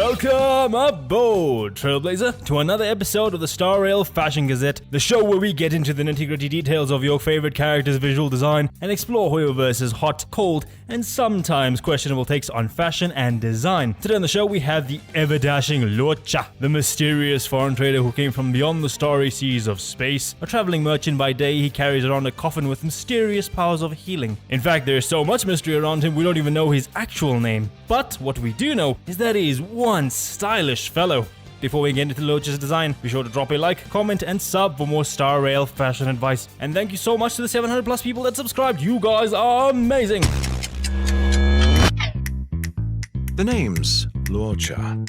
Welcome aboard, Trailblazer, to another episode of the Star Rail Fashion Gazette, the show where we get into the nitty-gritty details of your favorite character's visual design and explore Hoyoverse's hot, cold, and sometimes questionable takes on fashion and design. Today on the show we have the ever-dashing Luocha, the mysterious foreign trader who came from beyond the starry seas of space. A traveling merchant by day, he carries around a coffin with mysterious powers of healing. In fact, there is so much mystery around him we don't even know his actual name. But what we do know is that he is one stylish fellow. Before we get into Luocha's design, be sure to drop a like, comment, and sub for more Star Rail fashion advice. And thank you so much to the 700 plus people that subscribed. You guys are amazing. The name's Luocha.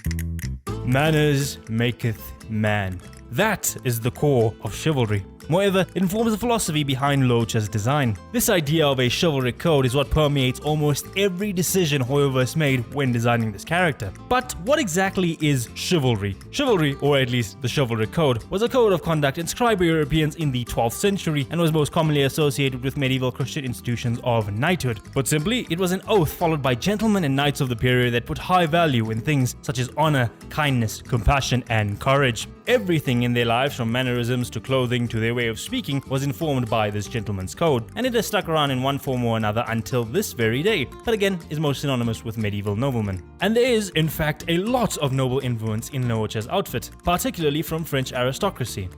Manners maketh man. That is the core of chivalry. Moreover, it informs the philosophy behind Luocha's design. This idea of a chivalric code is what permeates almost every decision Hoyoverse made when designing this character. But what exactly is chivalry? Chivalry, or at least the chivalric code, was a code of conduct inscribed by Europeans in the 12th century and was most commonly associated with medieval Christian institutions of knighthood. Put simply, it was an oath followed by gentlemen and knights of the period that put high value in things such as honor, kindness, compassion, and courage. Everything in their lives, from mannerisms to clothing to their way of speaking, was informed by this gentleman's code, and it has stuck around in one form or another until this very day, but again is most synonymous with medieval noblemen. And there is, in fact, a lot of noble influence in Luocha's outfit, particularly from French aristocracy.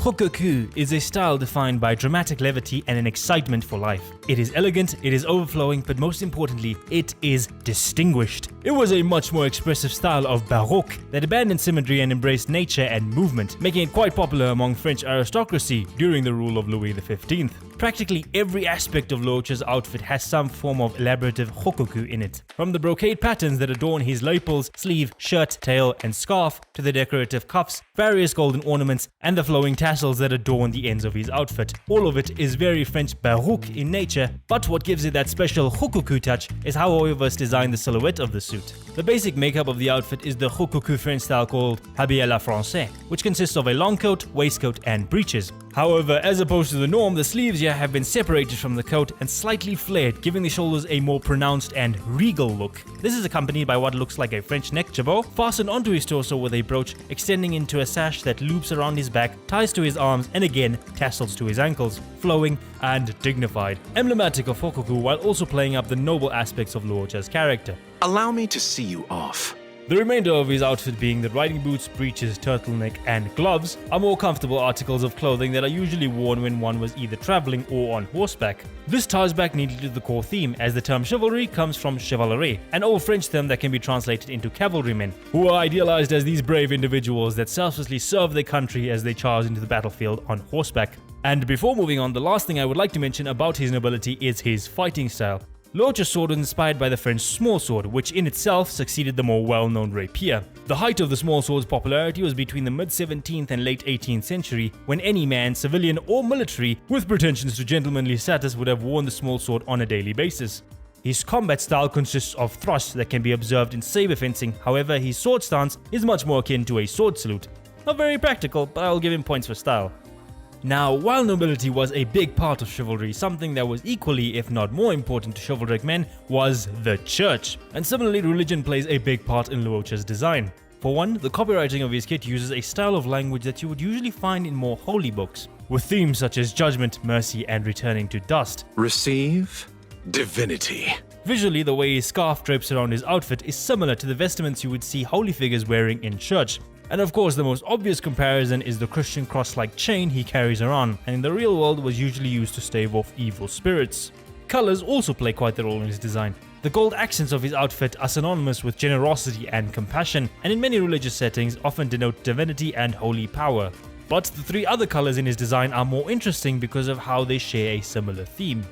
Rococo is a style defined by dramatic levity and an excitement for life. It is elegant, it is overflowing, but most importantly, it is distinguished. It was a much more expressive style of Baroque that abandoned symmetry and embraced nature and movement, making it quite popular among French aristocracy during the rule of Louis XV. Practically every aspect of Luocha's outfit has some form of elaborative rococo in it. From the brocade patterns that adorn his lapels, sleeve, shirt, tail, and scarf, to the decorative cuffs, various golden ornaments, and the flowing tassels that adorn the ends of his outfit. All of it is very French Baroque in nature, but what gives it that special rococo touch is how Hoyoverse designed the silhouette of the suit. The basic makeup of the outfit is the rococo French style called habit à la française, which consists of a long coat, waistcoat, and breeches. However, as opposed to the norm, the sleeves here have been separated from the coat and slightly flared, giving the shoulders a more pronounced and regal look. This is accompanied by what looks like a French neck jabot, fastened onto his torso with a brooch, extending into a sash that loops around his back, ties to his arms, and again tassels to his ankles, flowing and dignified. Emblematic of rococo while also playing up the noble aspects of Luocha's character. Allow me to see you off. The remainder of his outfit, being the riding boots, breeches, turtleneck, and gloves, are more comfortable articles of clothing that are usually worn when one was either traveling or on horseback. This ties back neatly to the core theme, as the term chivalry comes from chevalerie, an old French term that can be translated into cavalrymen, who are idealized as these brave individuals that selflessly serve their country as they charge into the battlefield on horseback. And before moving on, the last thing I would like to mention about his nobility is his fighting style. Luocha's sword was inspired by the French small sword, which in itself succeeded the more well-known rapier. The height of the small sword's popularity was between the mid-17th and late 18th century, when any man, civilian or military, with pretensions to gentlemanly status would have worn the small sword on a daily basis. His combat style consists of thrusts that can be observed in saber fencing, however his sword stance is much more akin to a sword salute. Not very practical, but I'll give him points for style. Now, while nobility was a big part of chivalry, something that was equally, if not more important to chivalric men was the church. And similarly, religion plays a big part in Luocha's design. For one, the copywriting of his kit uses a style of language that you would usually find in more holy books, with themes such as judgment, mercy, and returning to dust. Receive divinity. Visually, the way his scarf drapes around his outfit is similar to the vestments you would see holy figures wearing in church. And of course, the most obvious comparison is the Christian cross-like chain he carries around, and in the real world was usually used to stave off evil spirits. Colors also play quite the role in his design. The gold accents of his outfit are synonymous with generosity and compassion, and in many religious settings often denote divinity and holy power. But the three other colors in his design are more interesting because of how they share a similar theme.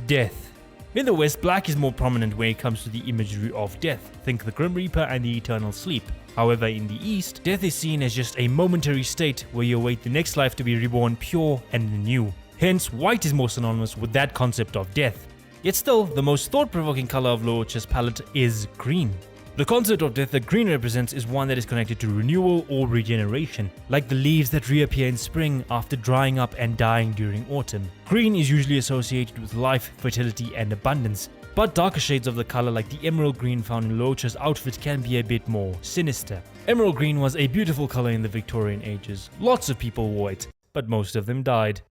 Death. In the West, black is more prominent when it comes to the imagery of death. Think the Grim Reaper and the Eternal Sleep. However, in the East, death is seen as just a momentary state where you await the next life to be reborn pure and new. Hence, white is more synonymous with that concept of death. Yet still, the most thought-provoking color of Luocha's palette is green. The concept of death that green represents is one that is connected to renewal or regeneration, like the leaves that reappear in spring after drying up and dying during autumn. Green is usually associated with life, fertility, and abundance. But darker shades of the color like the emerald green found in Luocha's outfit can be a bit more sinister. Emerald green was a beautiful color in the Victorian ages. Lots of people wore it, but most of them died.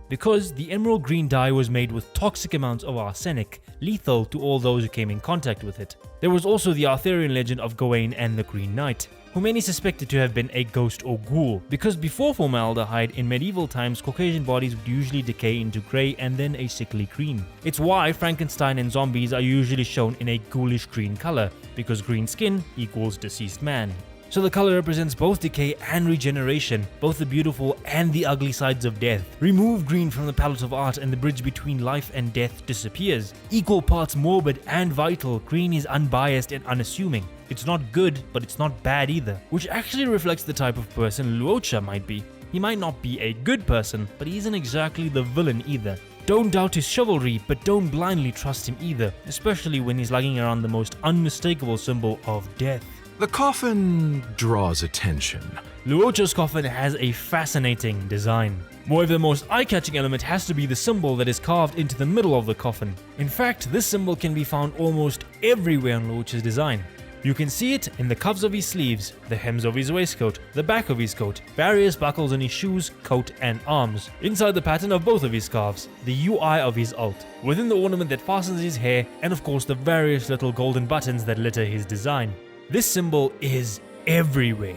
Because the emerald green dye was made with toxic amounts of arsenic, lethal to all those who came in contact with it. There was also the Arthurian legend of Gawain and the Green Knight, who many suspected to have been a ghost or ghoul, because before formaldehyde in medieval times, Caucasian bodies would usually decay into grey and then a sickly green. It's why Frankenstein and zombies are usually shown in a ghoulish green color, because green skin equals deceased man. So the color represents both decay and regeneration, both the beautiful and the ugly sides of death. Remove green from the palette of art and the bridge between life and death disappears. Equal parts morbid and vital, green is unbiased and unassuming. It's not good, but it's not bad either, which actually reflects the type of person Luocha might be. He might not be a good person, but he isn't exactly the villain either. Don't doubt his chivalry, but don't blindly trust him either, especially when he's lugging around the most unmistakable symbol of death. The coffin draws attention. Luocha's coffin has a fascinating design. Moreover, the most eye-catching element has to be the symbol that is carved into the middle of the coffin. In fact, this symbol can be found almost everywhere on Luocha's design. You can see it in the cuffs of his sleeves, the hems of his waistcoat, the back of his coat, various buckles on his shoes, coat and arms, inside the pattern of both of his scarves, the UI of his alt, within the ornament that fastens his hair, and of course the various little golden buttons that litter his design. This symbol is everywhere,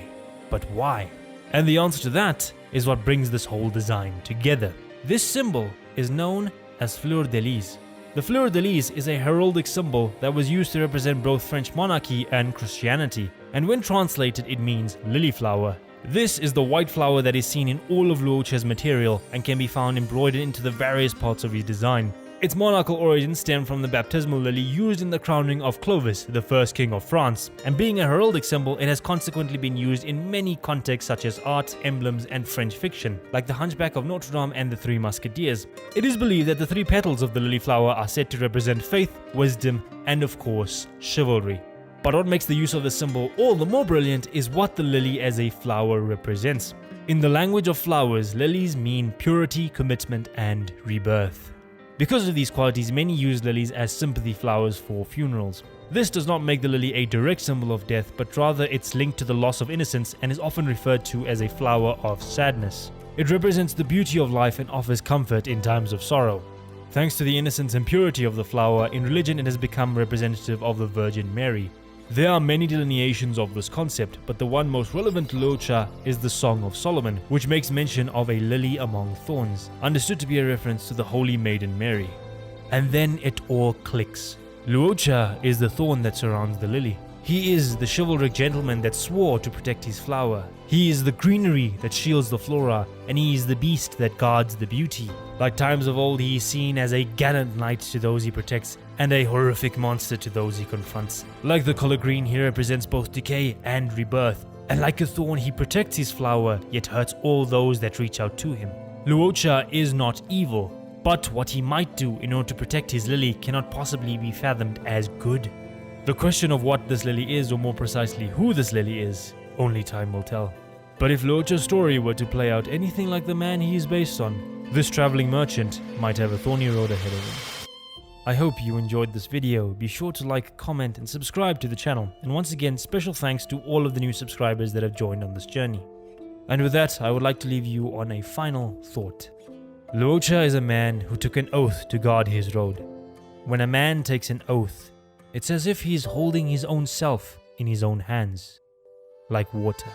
but why? And the answer to that is what brings this whole design together. This symbol is known as Fleur De Lis. The Fleur De Lis is a heraldic symbol that was used to represent both French monarchy and Christianity, and when translated it means lily flower. This is the white flower that is seen in all of Luocha's material and can be found embroidered into the various parts of his design. Its monarchical origins stem from the baptismal lily used in the crowning of Clovis, the first king of France, and being a heraldic symbol, it has consequently been used in many contexts such as art, emblems, and French fiction, like the Hunchback of Notre Dame and the Three Musketeers. It is believed that the three petals of the lily flower are said to represent faith, wisdom, and of course, chivalry. But what makes the use of the symbol all the more brilliant is what the lily as a flower represents. In the language of flowers, lilies mean purity, commitment, and rebirth. Because of these qualities, many use lilies as sympathy flowers for funerals. This does not make the lily a direct symbol of death, but rather it's linked to the loss of innocence and is often referred to as a flower of sadness. It represents the beauty of life and offers comfort in times of sorrow. Thanks to the innocence and purity of the flower, in religion it has become representative of the Virgin Mary. There are many delineations of this concept, but the one most relevant to Luocha is the Song of Solomon, which makes mention of a lily among thorns, understood to be a reference to the Holy Maiden Mary. And then it all clicks. Luocha is the thorn that surrounds the lily. He is the chivalric gentleman that swore to protect his flower. He is the greenery that shields the flora, and he is the beast that guards the beauty. Like times of old, he is seen as a gallant knight to those he protects, and a horrific monster to those he confronts. Like the color green, he represents both decay and rebirth, and like a thorn, he protects his flower, yet hurts all those that reach out to him. Luocha is not evil, but what he might do in order to protect his lily cannot possibly be fathomed as good. The question of what this lily is, or more precisely who this lily is, only time will tell. But if Luocha's story were to play out anything like the man he is based on, this traveling merchant might have a thorny road ahead of him. I hope you enjoyed this video. Be sure to like, comment, and subscribe to the channel. And once again, special thanks to all of the new subscribers that have joined on this journey. And with that, I would like to leave you on a final thought. Luocha is a man who took an oath to guard his road. When a man takes an oath, it's as if he's holding his own self in his own hands, like water.